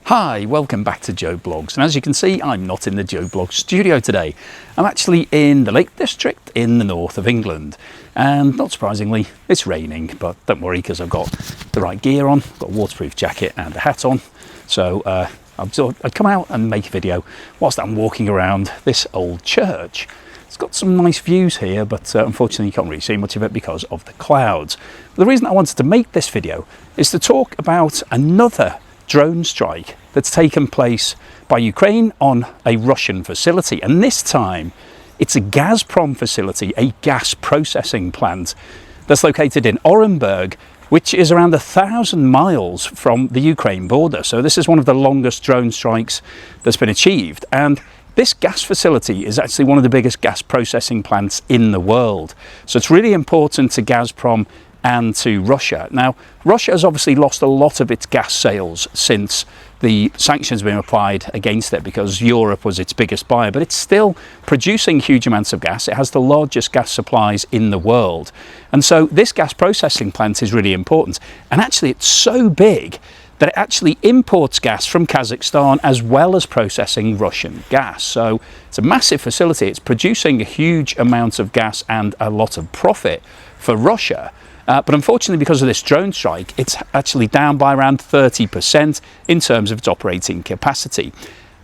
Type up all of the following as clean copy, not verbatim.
Hi, welcome back to Joe Blogs, and as you can see I'm not in the Joe Blog studio today. I'm actually in the Lake District in the north of England, and not surprisingly it's raining, but don't worry because I've got the right gear on. I've got a waterproof jacket and a hat on, so I'd come out and make a video whilst I'm walking around this old church. It's got some nice views here, but unfortunately you can't really see much of it because of the clouds. But the reason I wanted to make this video is to talk about another drone strike that's taken place by Ukraine on a Russian facility, and this time it's a Gazprom facility, a gas processing plant that's located in Orenburg, which is around 1,000 miles from the Ukraine border. So this is one of the longest drone strikes that's been achieved, and this gas facility is actually one of the biggest gas processing plants in the world. So it's really important to Gazprom and to Russia. Now, Russia has obviously lost a lot of its gas sales since the sanctions have been applied against it because Europe was its biggest buyer, but it's still producing huge amounts of gas. It has the largest gas supplies in the world. And so this gas processing plant is really important. And actually it's so big that it actually imports gas from Kazakhstan as well as processing Russian gas. So it's a massive facility. It's producing a huge amount of gas and a lot of profit for Russia. But unfortunately, because of this drone strike, it's actually down by around 30% in terms of its operating capacity.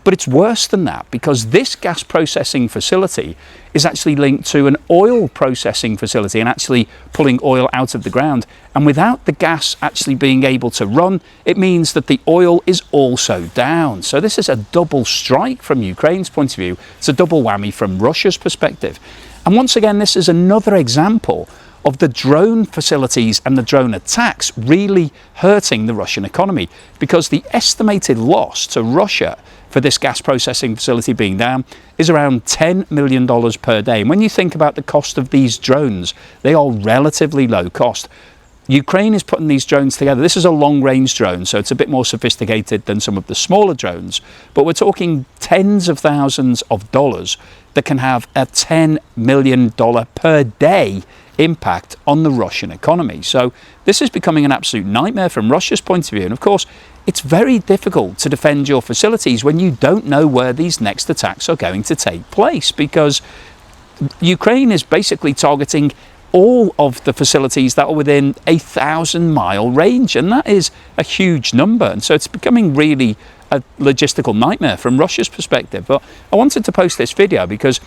But it's worse than that, because this gas processing facility is actually linked to an oil processing facility and actually pulling oil out of the ground. And without the gas actually being able to run, it means that the oil is also down. So this is a double strike from Ukraine's point of view. It's a double whammy from Russia's perspective. And once again, this is another example of the drone facilities and the drone attacks really hurting the Russian economy, because the estimated loss to Russia for this gas processing facility being down is around $10 million per day. And when you think about the cost of these drones, they are relatively low cost. Ukraine is putting these drones together. This is a long-range drone, so it's a bit more sophisticated than some of the smaller drones, but we're talking tens of thousands of dollars that can have a $10 million per day impact on the Russian economy. So this is becoming an absolute nightmare from Russia's point of view. And of course, it's very difficult to defend your facilities when you don't know where these next attacks are going to take place, because Ukraine is basically targeting all of the facilities that are within 1,000-mile range, and that is a huge number. And so it's becoming really a logistical nightmare from Russia's perspective. But I wanted to post this video because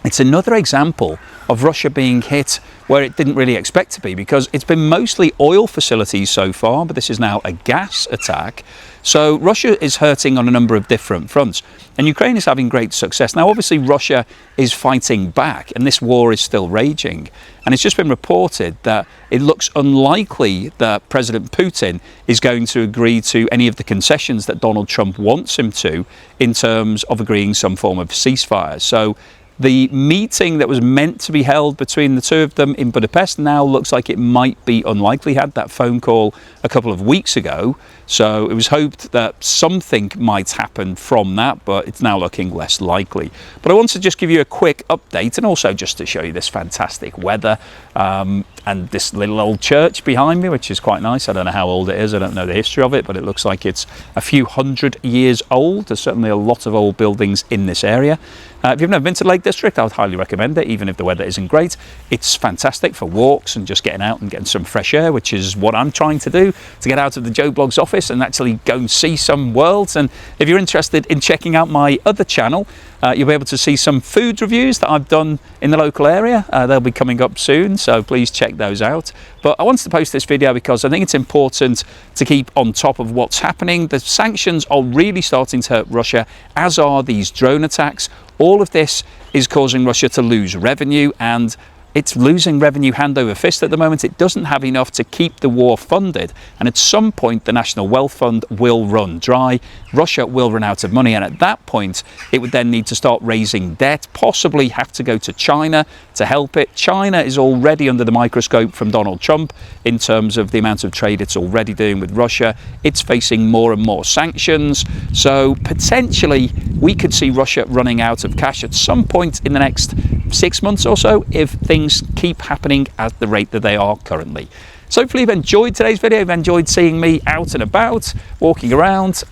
it's another example of Russia being hit where it didn't really expect to be, because it's been mostly oil facilities so far, but this is now a gas attack. So Russia is hurting on a number of different fronts, and Ukraine is having great success. Now, obviously, Russia is fighting back, and this war is still raging. And it's just been reported that it looks unlikely that President Putin is going to agree to any of the concessions that Donald Trump wants him to in terms of agreeing some form of ceasefire. So the meeting that was meant to be held between the two of them in Budapest now looks like it might be unlikely. Had that phone call a couple of weeks ago, so it was hoped that something might happen from that, but it's now looking less likely. But I want to just give you a quick update, and also just to show you this fantastic weather and this little old church behind me, which is quite nice. I don't know how old it is, I don't know the history of it, but it looks like it's a few hundred years old. There's certainly a lot of old buildings in this area. If you've never been to the Lake District, I would highly recommend it, even if the weather isn't great. It's fantastic for walks and just getting out and getting some fresh air, which is what I'm trying to do, to get out of the Joe Blogs office and actually go and see some worlds. And if you're interested in checking out my other channel, you'll be able to see some food reviews that I've done in the local area. They'll be coming up soon, so please check those out. But I wanted to post this video because I think it's important to keep on top of what's happening. The sanctions are really starting to hurt Russia, as are these drone attacks. All of this is causing Russia to lose revenue, and it's losing revenue hand over fist at the moment. It doesn't have enough to keep the war funded, and at some point the National Wealth Fund will run dry. Russia will run out of money, and at that point it would then need to start raising debt, possibly have to go to China to help it. China is already under the microscope from Donald Trump in terms of the amount of trade it's already doing with Russia. It's facing more and more sanctions, so potentially we could see Russia running out of cash at some point in the next 6 months or so if things keep happening at the rate that they are currently. So hopefully you've enjoyed today's video, you've enjoyed seeing me out and about, walking around.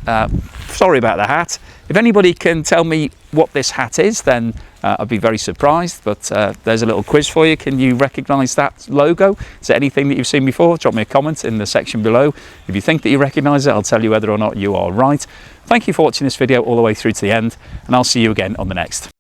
Sorry about the hat. If anybody can tell me what this hat is, then I'd be very surprised, but there's a little quiz for you. Can you recognise that logo? Is it anything that you've seen before? Drop me a comment in the section below. If you think that you recognise it, I'll tell you whether or not you are right. Thank you for watching this video all the way through to the end, and I'll see you again on the next.